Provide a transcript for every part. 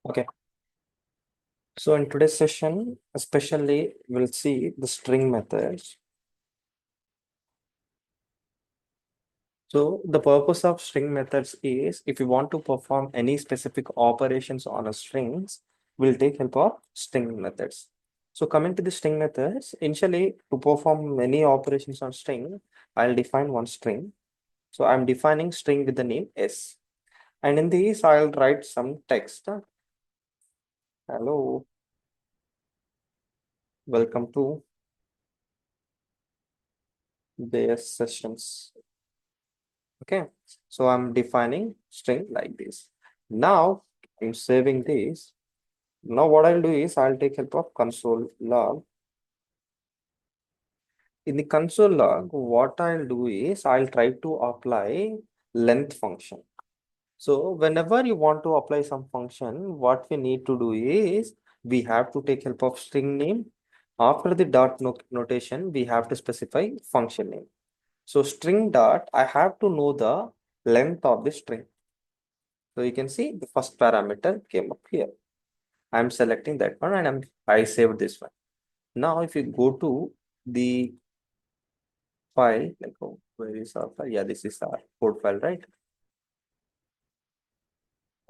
Okay, so in today's session, especially we'll see the string methods. So the purpose of string methods is if you want to perform any specific operations on a strings, we'll take help of string methods. So coming to the string methods, initially to perform many operations on string, I'll define one string. So I'm defining string with the name S. And in these, I'll write some text. Hello, welcome to the sessions. Okay, so I'm defining string like this. Now I'm saving this. Now what I'll do is I'll take help of console log. In the console log, what I'll do is I'll try to apply length function. So whenever you want to apply some function, what we need to do is we have to take help of string name. After the dot notation, we have to specify function name. So string dot, I have to know the length of the string. So you can see the first parameter came up here. I'm selecting that one and I saved this one. Now, if you go to the file, like where is our file? Yeah, this is our code file, right?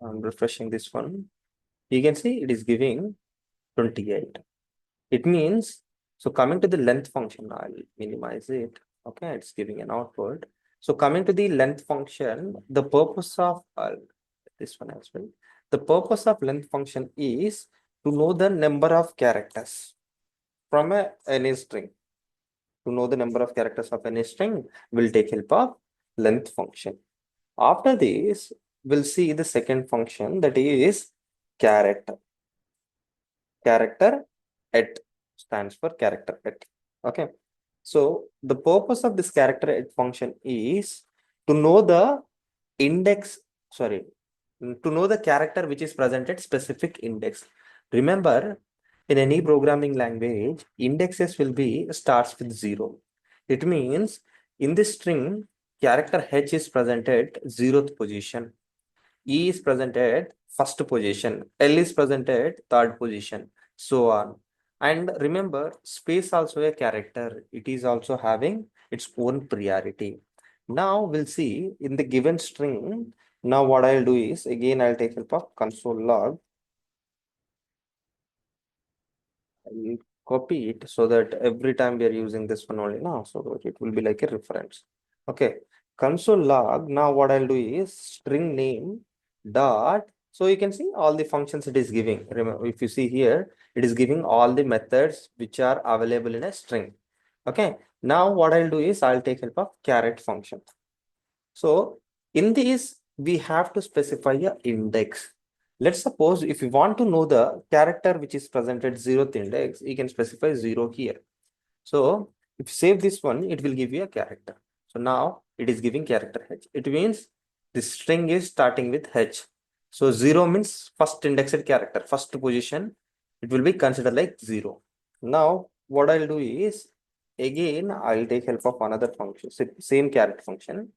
I'm refreshing this one. You can see it is giving 28. It means, so coming to the length function, I'll minimize it. Okay, it's giving an output. So coming to the length function, the purpose of this one as well. The purpose of length function is to know the number of characters from any string. To know the number of characters of any string, we'll take help of length function. After this, we'll see the second function, that is character. Character at stands for character at. Okay. So the purpose of this character at function is to know the index, sorry, to know the character which is present at specific index. Remember, in any programming language, indexes will be starts with 0. It means in this string, character H is present at 0th position. E is present at first position. L is present at third position. So on. And remember, space also a character. It is also having its own priority. Now we'll see in the given string. Now what I'll do is again I'll take help of console log. I'll copy it so that every time we are using this one only now, so that it will be like a reference. Okay, console log. Now what I'll do is string name dot. So you can see all the functions it is giving. Remember, if you see here, it is giving all the methods which are available in a string. Okay, now what I'll do is I'll take help of caret function. So in this, we have to specify a index. Let's suppose if you want to know the character which is present at 0th index, you can specify 0 here. So if you save this one, it will give you a character. So now it is giving character H. It means the string is starting with H. So 0 means first indexed character, first position. It will be considered like 0. Now what I'll do is, again, I'll take help of another function, same caret function.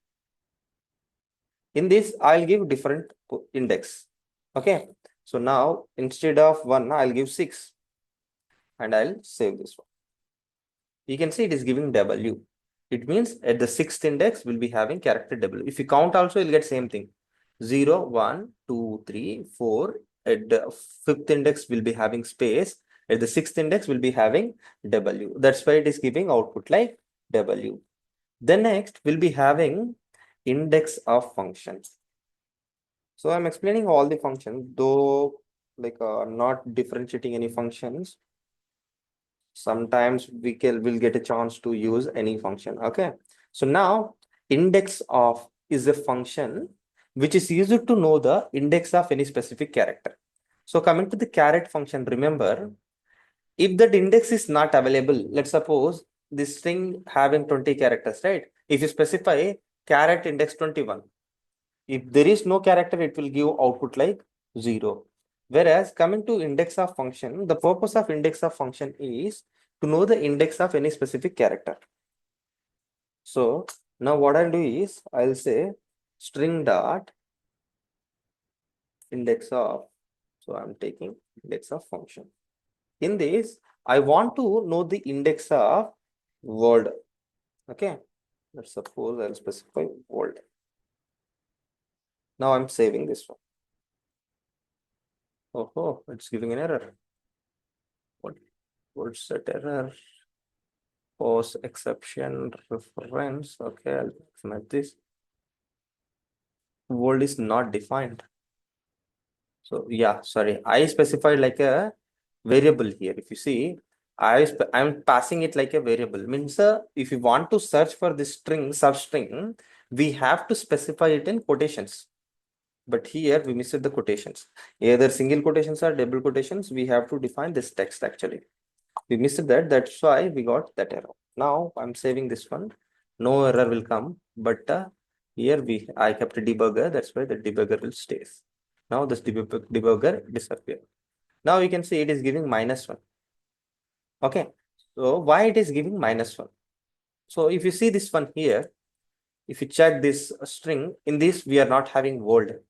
In this, I'll give different index. Okay. So now instead of 1, I'll give 6 and I'll save this one. You can see it is giving W. It means at the 6th index, we'll be having character W. If you count also, you'll get same thing. 0, 1, 2, 3, 4. At the 5th index, we'll be having space. At the 6th index, we'll be having W. That's why it is giving output like W. Then next, we'll be having index of functions. So I'm explaining all the functions, though like not differentiating any functions. Sometimes we'll get a chance to use any function. Okay. So now index of is a function which is used to know the index of any specific character. So coming to the caret function, remember, if that index is not available, let's suppose this string having 20 characters, right? If you specify caret index 21, if there is no character, it will give output like 0. Whereas coming to index of function, the purpose of index of function is to know the index of any specific character. So now what I'll do is I'll say string dot index of. So I'm taking index of function. In this, I want to know the index of word. Okay. Let's suppose I'll specify word. Now I'm saving this one. Oh, it's giving an error. What's that error? Post exception reference. Okay, I'll submit this. Word is not defined. So yeah, sorry, I specified like a variable here. If you see, I'm passing it like a variable. Means if you want to search for this string substring, we have to specify it in quotations. But here we missed the quotations. Either single quotations or double quotations. We have to define this text actually. We missed that. That's why we got that error. Now I'm saving this one. No error will come. But here I kept a debugger. That's why the debugger will stay. Now this debugger disappear. Now you can see it is giving -1. Okay. So why it is giving -1? So if you see this one here, if you check this string, in this we are not having word.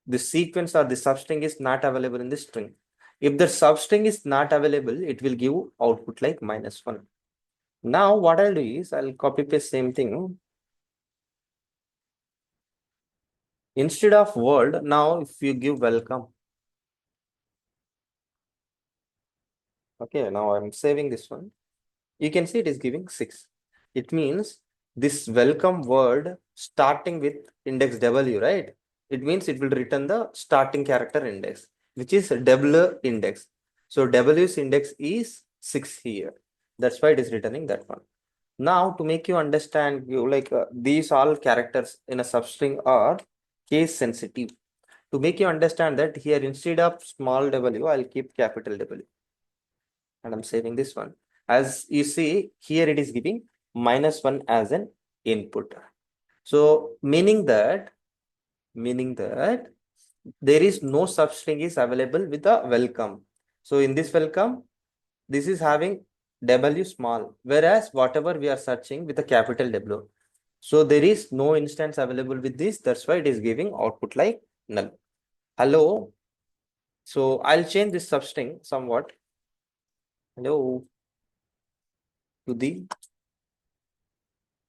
The sequence or the substring is not available in the string. If the substring is not available, it will give output like -1. Now what I'll do is I'll copy paste same thing. Instead of word, now if you give welcome. Okay, now I'm saving this one. You can see it is giving 6. It means this welcome word starting with index W, right? It means it will return the starting character index, which is W index. So W's index is 6 here. That's why it is returning that one. Now to make you understand, you like these all characters in a substring are case sensitive. To make you understand that here instead of small w, I'll keep capital W. And I'm saving this one. As you see here, it is giving -1 as an input. So meaning that there is no substring is available with a welcome. So in this welcome, this is having W small, whereas whatever we are searching with a capital W. So there is no instance available with this. That's why it is giving output like null. Hello. So I'll change this substring somewhat. Hello to the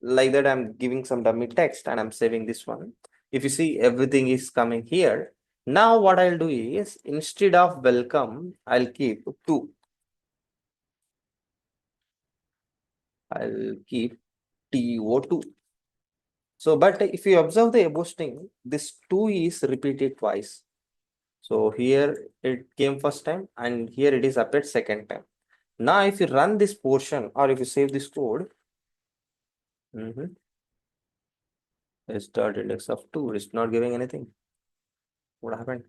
like that. I'm giving some dummy text and I'm saving this one. If you see everything is coming here. Now what I'll do is instead of welcome, I'll keep 2. I'll keep TO2. So, but if you observe the above string, this 2 is repeated twice. So here it came first time and here it is appeared second time. Now if you run this portion or if you save this code, start index of 2, it's not giving anything. What happened?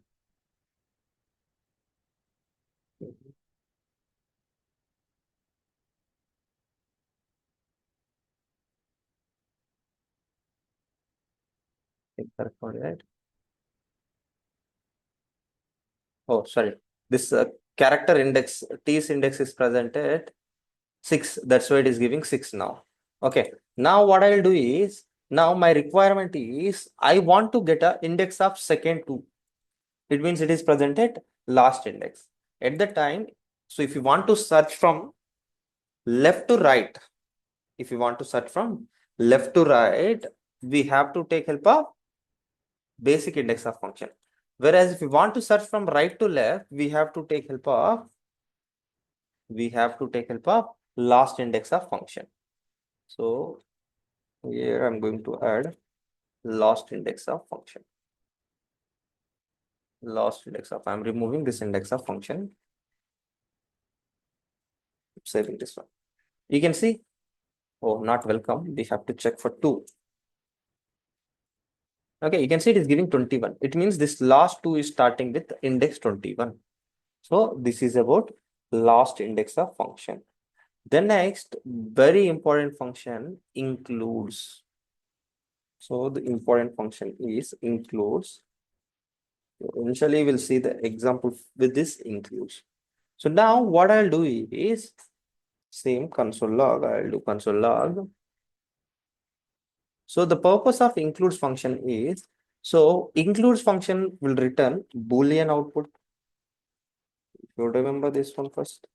Right? Oh, sorry. This character index, T's index is present at 6. That's why it is giving 6 now. Okay. Now what I'll do is, now my requirement is, I want to get a index of second 2. It means it is present at last index. At the time, so if you want to search from left to right, if you want to search from left to right, we have to take help of basic index of function. Whereas if you want to search from right to left, we have to take help of last index of function. So here I'm going to add last index of function. I'm removing this index of function. Saving this one. You can see, oh, not welcome. We have to check for 2. Okay, you can see it is giving 21. It means this last 2 is starting with index 21. So this is about last index of function. The next very important function includes. So the important function is includes. Initially, we'll see the example with this includes. So now what I'll do is same console log. I'll do console log. So the purpose of includes function is So includes function will return Boolean output. You remember this one first.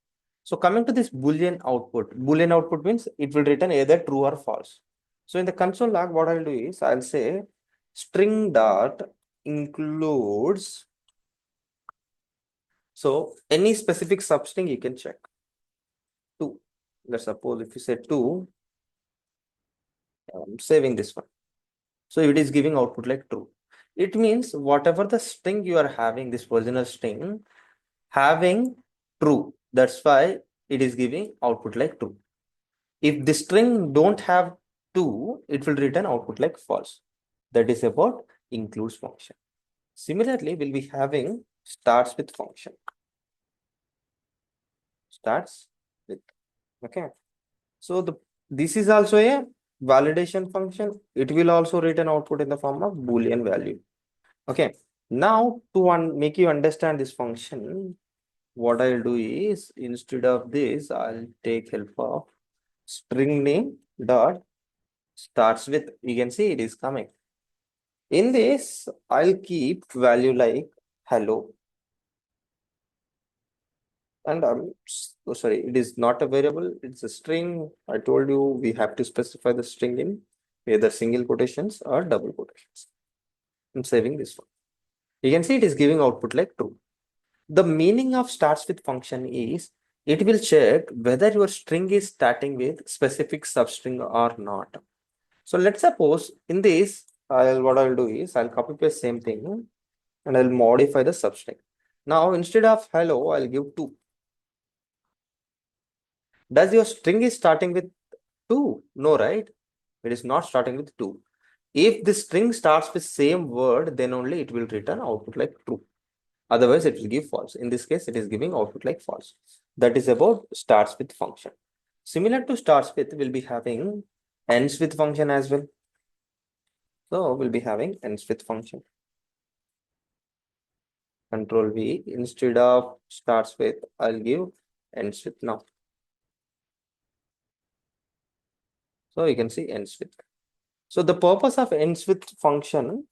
So coming to this Boolean output means it will return either true or false. So in the console log, what I'll do is I'll say string dot includes. So any specific substring you can check. Two. Let's suppose if you say two, I'm saving this one. So it is giving output like true. It means whatever the string you are having, this original string, having true. That's why it is giving output like true. If the string don't have two, it will return output like false. That is about includes function. Similarly, we'll be having starts with function. Starts with, okay. So this is also a validation function. It will also return output in the form of Boolean value. Okay. Now to make you understand this function, what I'll do is instead of this, I'll take help of string name dot starts with. You can see it is coming. In this, I'll keep value like hello. And oh, sorry, it is not a variable, it's a string. I told you we have to specify the string in either single quotations or double quotations. I'm saving this one. You can see it is giving output like true. The meaning of starts with function is it will check whether your string is starting with specific substring or not. So let's suppose in this, what I'll do is I'll copy paste same thing and I'll modify the substring. Now instead of hello, I'll give two. Does your string is starting with two? No, right? It is not starting with two. If the string starts with same word, then only it will return output like true. Otherwise, it will give false. In this case, it is giving output like false. That is about starts with function. Similar to starts with, we'll be having ends with function as well. So we'll be having ends with function. Control V, instead of starts with, I'll give ends with now. So you can see ends with. So the purpose of ends with function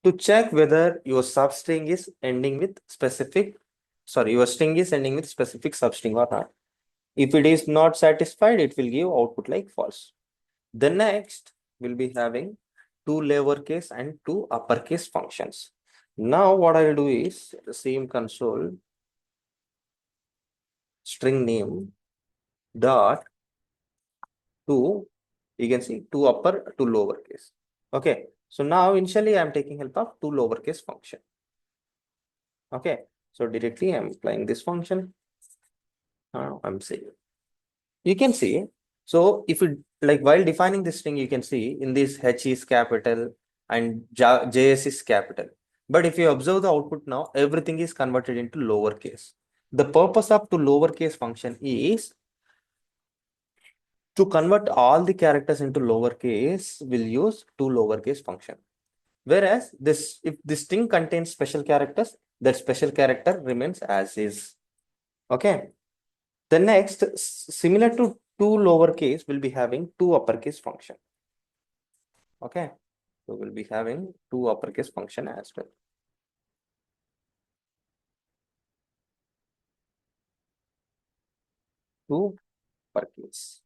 to check whether your substring is ending with specific, sorry, your string is ending with specific substring or not. If it is not satisfied, it will give output like false. The next will be having two lowercase and two uppercase functions. Now what I will do is the same console string name dot two, you can see two upper, two lowercase. Okay. So now initially I'm taking help of two lowercase function. Okay. So directly I'm applying this function. I'm saying you can see. So if you like while defining this string, you can see in this H is capital and JS is capital. But if you observe the output now, everything is converted into lowercase. The purpose of to lowercase function is to convert all the characters into lowercase, we'll use two lowercase function. Whereas this, if this string contains special characters, that special character remains as is. Okay. The next, similar to two lowercase, will be having two uppercase function. Okay. So we'll be having two uppercase function as well. Two uppercase.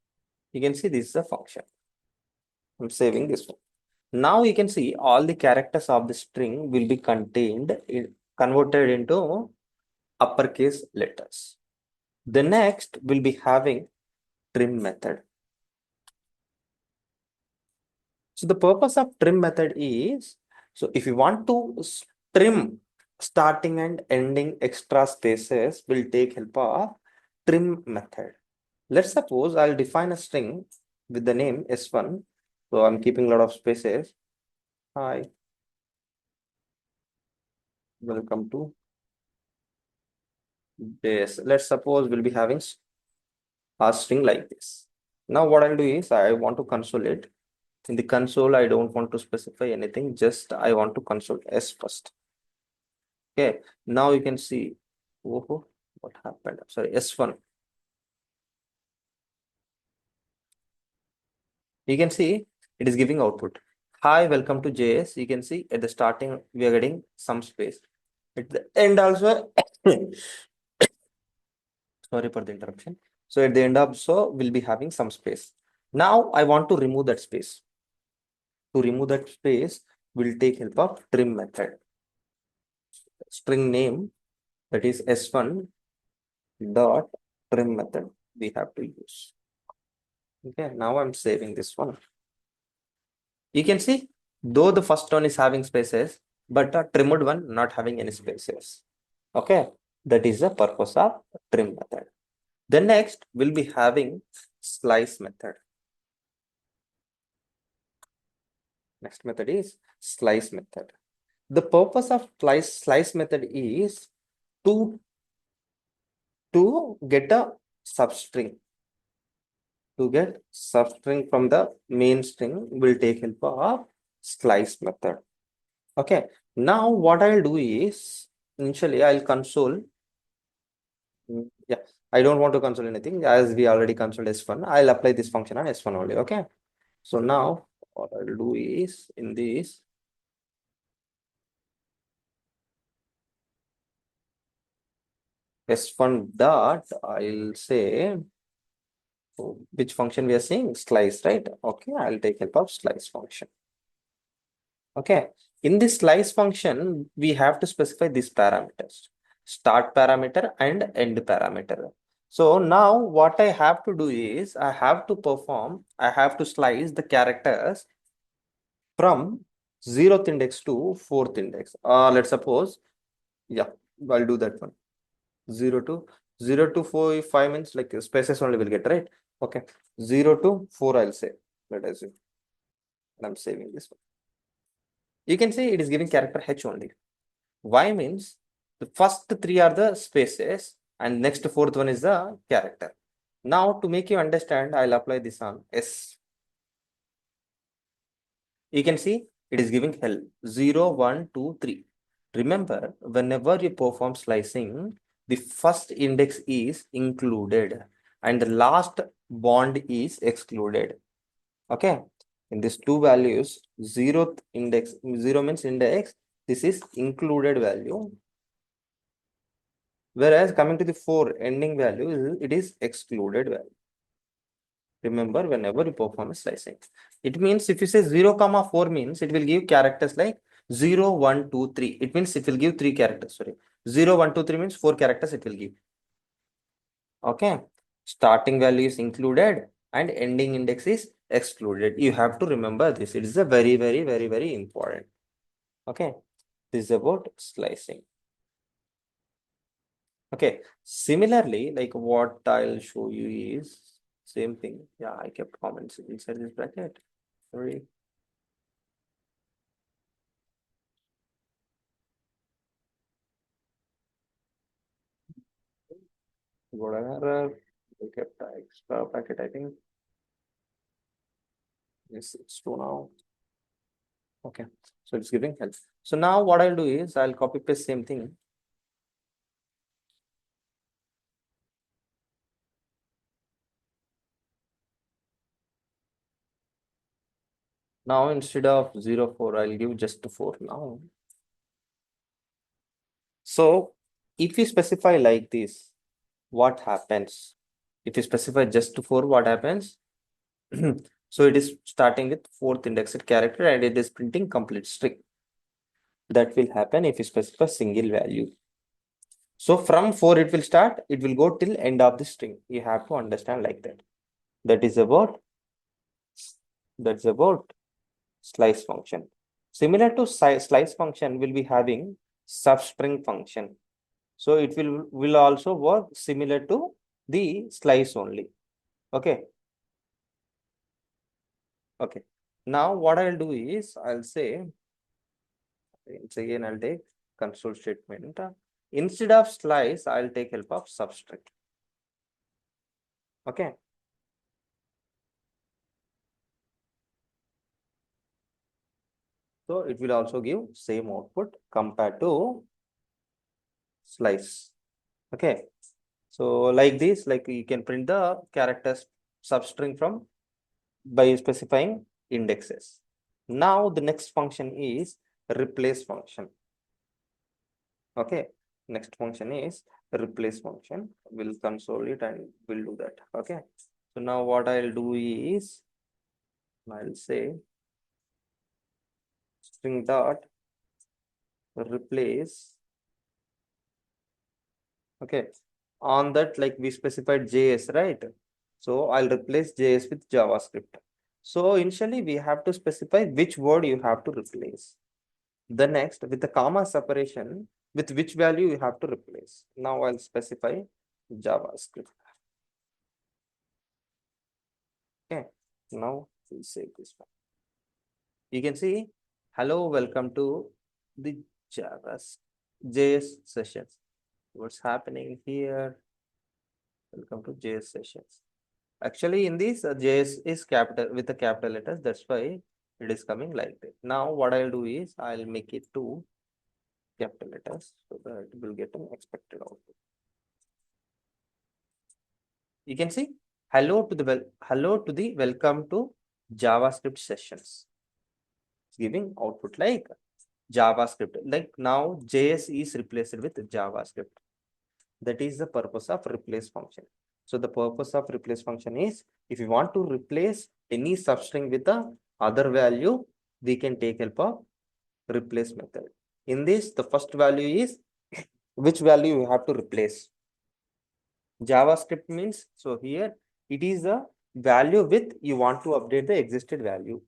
You can see this is a function. I'm saving this one. Now you can see all the characters of the string will be converted into uppercase letters. The next will be having trim method. So the purpose of trim method is, so if you want to trim starting and ending extra spaces, will take help of trim method. Let's suppose I'll define a string with the name S1. So I'm keeping a lot of spaces. Hi, welcome to this. Let's suppose we'll be having a string like this. Now what I'll do is I want to console it. In the console, I don't want to specify anything, just I want to console S first. Okay, now you can see, oh, what happened? Sorry, S1. You can see it is giving output. hi, welcome to JS. You can see at the starting, we are getting some space. At the end also, sorry for the interruption. So at the end also, we'll be having some space. Now I want to remove that space. To remove that space, we'll take help of trim method. String name, that is S1 dot trim method we have to use. Okay, now I'm saving this one. You can see, though the first one is having spaces, but the trimmed one not having any spaces. Okay, that is the purpose of trim method. The next will be having slice method. Next method is slice method. The purpose of slice method is to get a substring. To get substring from the main string, will take help of slice method. Okay. Now what I'll do is initially I'll console. Yeah, I don't want to console anything as we already consoled S1. I'll apply this function on S1 only. Okay. So now what I'll do is in this S1 dot, I'll say which function we are seeing, slice, right? Okay, I'll take help of slice function. Okay, in this slice function, we have to specify these parameters, start parameter and end parameter. So now what I have to do is I have to slice the characters from 0th index to 4th index. Let's suppose, yeah, I'll do that one. 0 to 0 to 4, 5 means like spaces only will get, right? Okay, 0 to 4 I'll say. Let us see. I'm saving this one. You can say it is giving character H only. Y means the first three are the spaces and next fourth one is the character. Now to make you understand, I'll apply this on S. You can see it is giving hell 0, 1, 2, 3. Remember, whenever you perform slicing, the first index is included and the last bond is excluded. Okay. In these two values, 0th index, 0 means index, this is included value. Whereas coming to the 4 ending value, it is excluded value. Remember, whenever you perform a slicing, it means if you say 0 comma 4 means it will give characters like 0, 1, 2, 3. It means it will give 3 characters. Sorry, 0, 1, 2, 3 means 4 characters it will give. Okay, starting value is included and ending index is excluded. You have to remember this. It is a very important. Okay, this is about slicing. Okay, similarly, like what I'll show you is same thing. Yeah, I kept comments inside this bracket. Sorry. Got an error. I kept the extra packet, I think. Yes, it's true now. Okay, so it's giving help. So now what I'll do is I'll copy paste same thing. Now instead of 0, 4, I'll give just 4 now. So if you specify like this, what happens? If you specify just 4, what happens? So it is starting with 4th indexed character and it is printing complete string. That will happen if you specify single value. So from 4 it will start, it will go till end of the string. You have to understand like that. That's about slice function. Similar to slice function, will be having substring function. So it will also work similar to the slice only. Okay. Okay. Now what I'll do is I'll say, it's again I'll take console statement. Instead of slice, I'll take help of substring. Okay. So it will also give same output compared to slice. Okay. So like this, like you can print the characters substring from by specifying indexes. Now the next function is replace function. Okay, next function is replace function. We'll console it and we'll do that. Okay, so now what I'll do is I'll say string dot replace. Okay, on that, like we specified JS, right? So I'll replace JS with JavaScript. So initially we have to specify which word you have to replace. The next, with the comma separation, with which value you have to replace. Now I'll specify JavaScript. Okay, now we'll save this one. You can see, hello, welcome to the JS sessions. What's happening here? Welcome to JS sessions. Actually, in this, JS is capital with the capital letters. That's why it is coming like that. Now, what I'll do is I'll make it to capital letters so that it will get an expected output. You can see hello to the welcome to JavaScript sessions. It's giving output like JavaScript. Like now JS is replaced with JavaScript. That is the purpose of replace function. So the purpose of replace function is if you want to replace any substring with the other value, we can take help of replace method. In this, the first value is which value you have to replace. JavaScript means, so here it is a value with you want to update the existed value.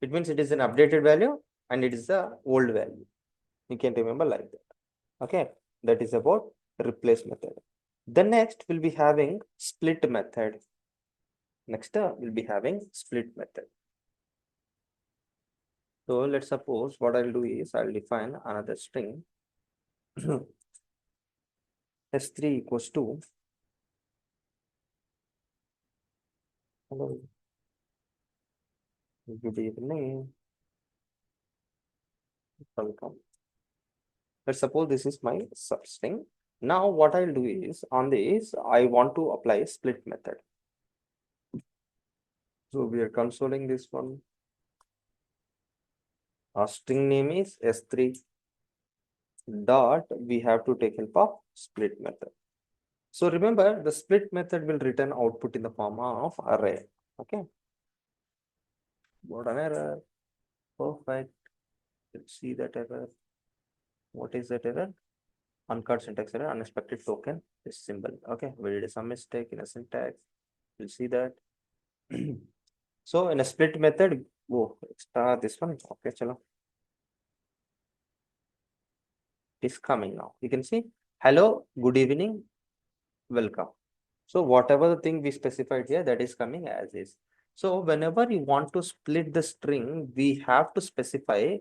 It means it is an updated value and it is the old value. You can remember like that. Okay, that is about replace method. The next will be having split method. Next we'll be having split method. So let's suppose what I'll do is I'll define another string s3 equals to hello, good evening, welcome. Let's suppose this is my substring. Now what I'll do is on this I want to apply split method. So we are consoling this one. Our string name is s3 dot we have to take help of split method. So remember the split method will return output in the form of array. Okay. What an error. Perfect. Let's see that error. What is that error? Uncaught syntax error, unexpected token, this symbol. Okay, we did some mistake in a syntax. We'll see that. So in a split method, oh, start this one. Okay, chalo. It is coming now. You can see, hello, good evening, welcome. So whatever the thing we specified here, that is coming as is. So whenever you want to split the string, we have to specify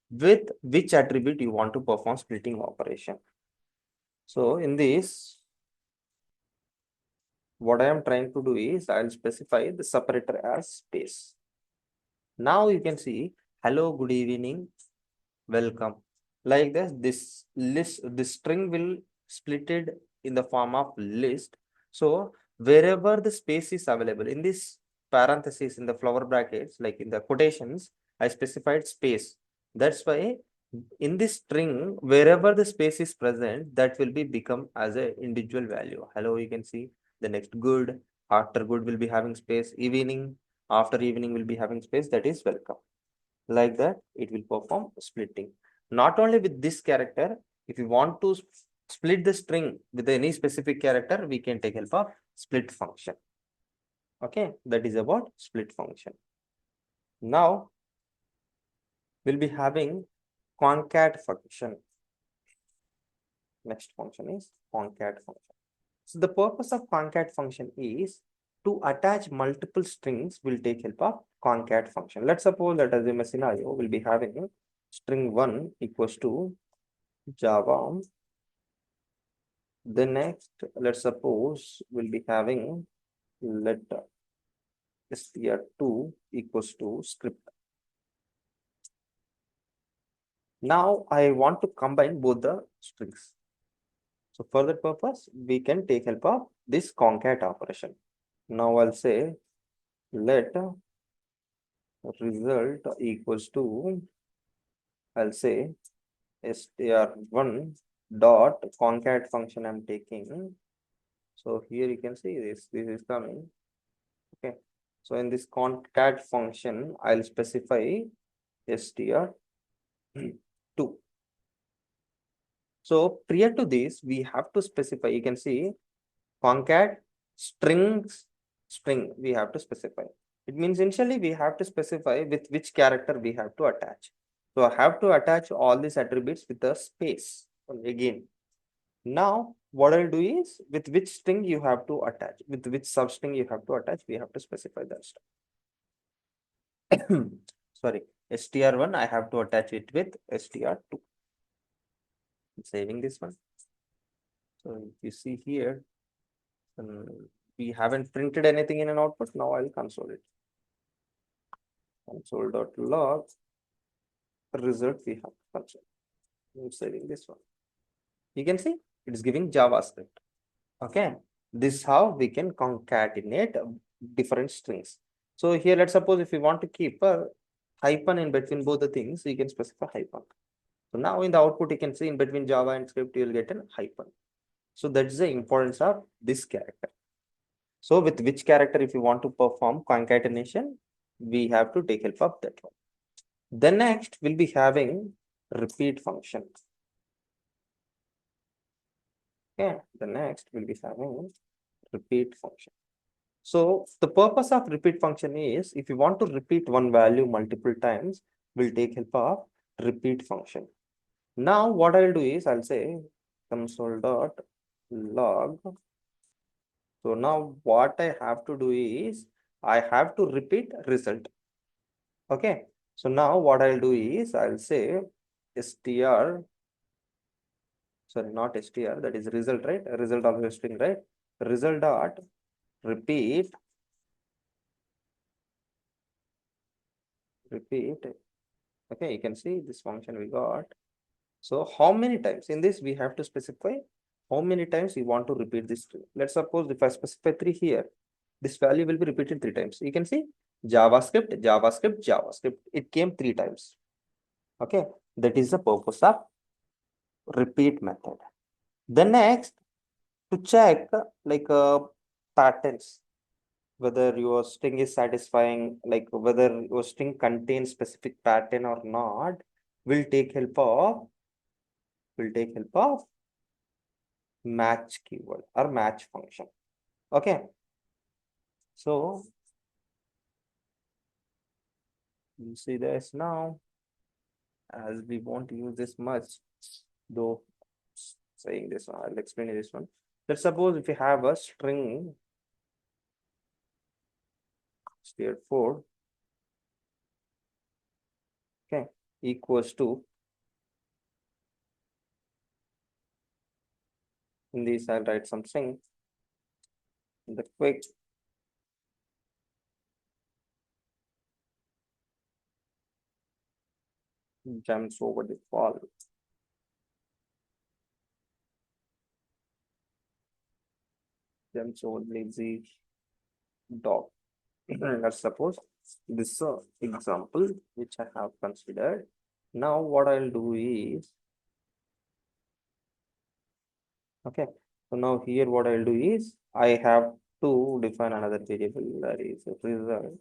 with which attribute you want to perform splitting operation. So in this, what I am trying to do is I'll specify the separator as space. Now you can see, hello, good evening, welcome. Like this list, this string will split it in the form of list. So wherever the space is available in this parenthesis, in the flower brackets, like in the quotations, I specified space. That's why in this string, wherever the space is present, that will be become as a individual value. Hello, you can see the next good, after good will be having space, evening, after evening will be having space, that is welcome. Like that, it will perform splitting. Not only with this character, if you want to split the string with any specific character, we can take help of split function. Okay, that is about split function. Now, we'll be having concat function. Next function is concat function. So the purpose of concat function is to attach multiple strings will take help of concat function. Let's suppose that as a scenario, we'll be having string 1 equals to Java. The next, let's suppose we'll be having let str2 equals to script. Now I want to combine both the strings. So for that purpose, we can take help of this concat operation. Now I'll say let result equals to, I'll say str1 dot concat function I'm taking. So here you can see this is coming. Okay. So in this concat function, I'll specify str2. So prior to this, we have to specify, you can see concat string we have to specify. It means initially we have to specify with which character we have to attach. So I have to attach all these attributes with a space again. Now what I'll do is with which string you have to attach, with which substring you have to attach, we have to specify that stuff. Sorry, str1 I have to attach it with str2. I'm saving this one. So if you see here, we haven't printed anything in an output. Now I'll console it. Console.log result we have console. I'm saving this one. You can see it's giving JavaScript. Okay, this is how we can concatenate different strings. So here, let's suppose if you want to keep a hyphen in between both the things, you can specify hyphen. So now in the output, you can see in between Java and script, you will get a hyphen. So that's the importance of this character. So with which character, if you want to perform concatenation, we have to take help of that one. Then next, we'll be having repeat function. Okay, the next we'll be having repeat function. So the purpose of repeat function is if you want to repeat one value multiple times, we'll take help of repeat function. Now what I'll do is I'll say console.log. So now what I have to do is I have to repeat result. Okay. So now what I'll do is I'll say str, sorry, not str, that is result, right? Result of the string, right? Result dot repeat. Okay, you can see this function we got. So how many times in this we have to specify how many times we want to repeat this string. Let's suppose if I specify 3 here, this value will be repeated 3 times. You can see JavaScript, JavaScript, JavaScript. It came 3 times. Okay, that is the purpose of repeat method. Then next, to check like patterns, whether your string is satisfying, like whether your string contains specific pattern or not, will take help of match keyword or match function. Okay, so you see this now, as we won't use this much, though saying this one, I'll explain this one. Let's suppose if you have a string str4, okay, equals to, in this I'll write something, the quick jumps over the wall. Jumps over lazy dog. Let's suppose this example which I have considered. Now what I'll do is, okay, so now here what I'll do is I have to define another variable, that is result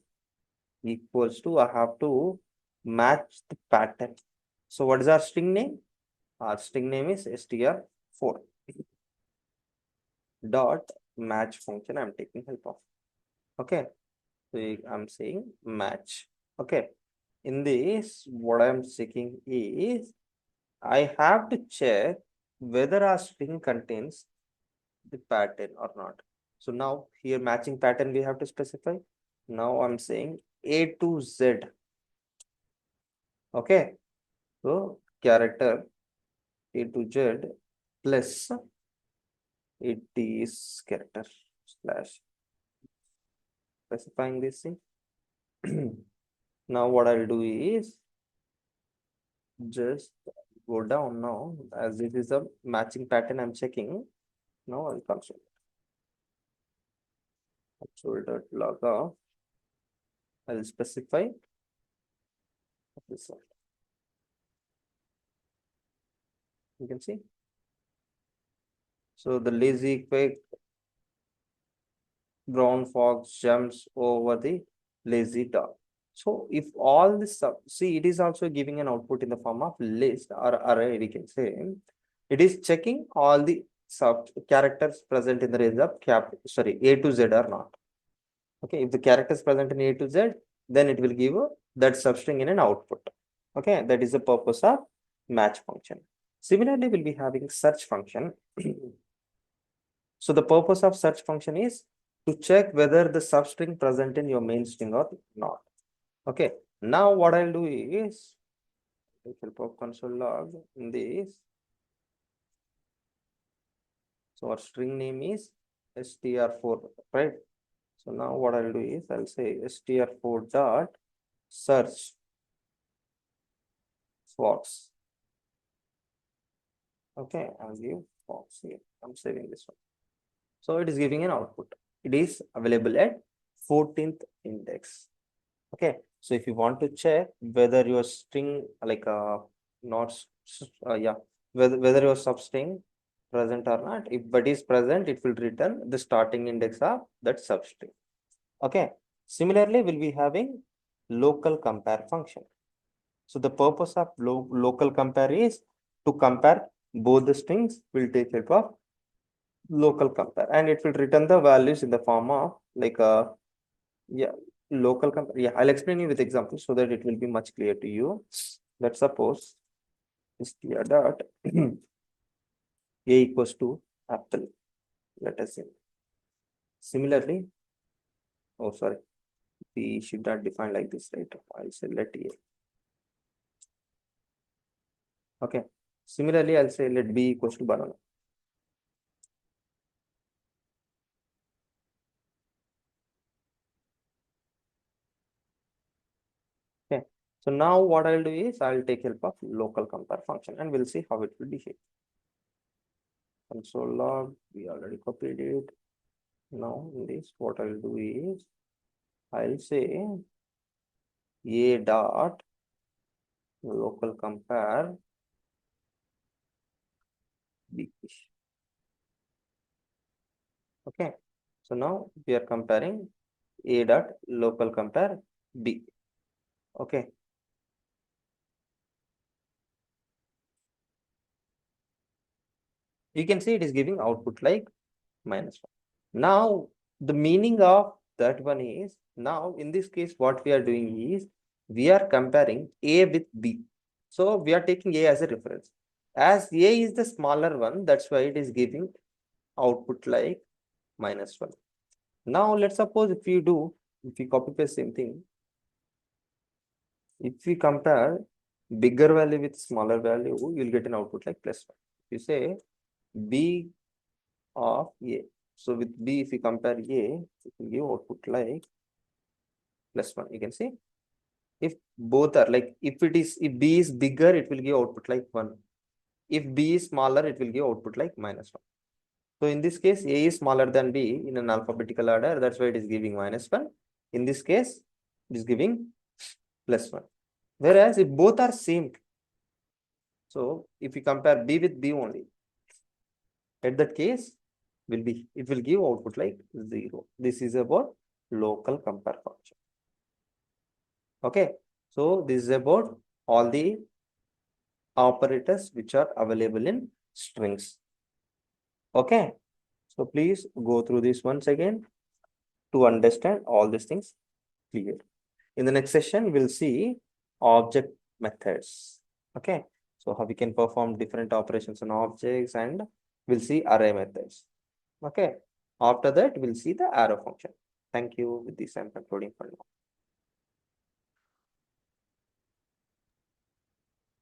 equals to, I have to match the pattern. So what is our string name? Our string name is str4 dot match function I'm taking help of. Okay, so I'm saying match. Okay, in this what I'm checking is I have to check whether our string contains the pattern or not. So now here matching pattern we have to specify. Now I'm saying A to Z. Okay, so character A to Z plus it is character slash specifying this thing. Now what I'll do is just go down now, as this is a matching pattern I'm checking. Now I'll console.log off. I'll specify This one. You can see. So the lazy quick brown fox jumps over the lazy dog. So if all this see, it is also giving an output in the form of list or array, we can say. It is checking all the sub characters present in the range of A to Z or not. Okay, if the character is present in A to Z, then it will give that substring in an output. Okay, that is the purpose of match function. Similarly, we'll be having search function. So the purpose of search function is to check whether the substring present in your main string or not. Okay, now what I'll do is, with help of console log in this, so our string name is str4, right? So now what I'll do is I'll say str4 dot search fox. Okay, I'll give fox here. I'm saving this one. So it is giving an output. It is available at 14th index. Okay, so if you want to check whether your string like not yeah, whether your substring present or not, if but is present, it will return the starting index of that substring. Okay, similarly, we'll be having local compare function. So the purpose of local compare is to compare both the strings. Will take help of local compare, and it will return the values in the form of like yeah, local compare. Yeah, I'll explain you with examples so that it will be much clear to you. Let's suppose str dot a equals to apple. Let us say. Similarly, oh sorry, we should not define like this, right? I'll say let a. Okay. Similarly, I'll say let b equals to banana. Okay. So now what I'll do is I'll take help of local compare function and we'll see how it will behave. Console log, we already copied it. Now in this, what I'll do is I'll say a dot local compare b. Okay. So now we are comparing a dot local compare b. Okay. You can see it is giving output like -1. Now the meaning of that one is, now in this case what we are doing is we are comparing a with b. So we are taking a as a reference. As a is the smaller one, that's why it is giving output like -1. Now let's suppose if we copy paste same thing, if we compare bigger value with smaller value, you'll get an output like +1. If you say b of a, so with b, if we compare a, it will give output like +1. You can see if both are like, if b is bigger, it will give output like 1. If b is smaller, it will give output like -1. So in this case, a is smaller than b in an alphabetical order. That's why it is giving -1. In this case, it is giving +1. Whereas if both are same, so if we compare b with b only, at that case, it will give output like 0. This is about local compare function. Okay, so this is about all the operators which are available in strings. Okay, so please go through this once again to understand all these things clear. In the next session, we'll see object methods. Okay, so how we can perform different operations on objects, and we'll see array methods. Okay, after that, we'll see the arrow function. Thank you. With this, I'm concluding for now.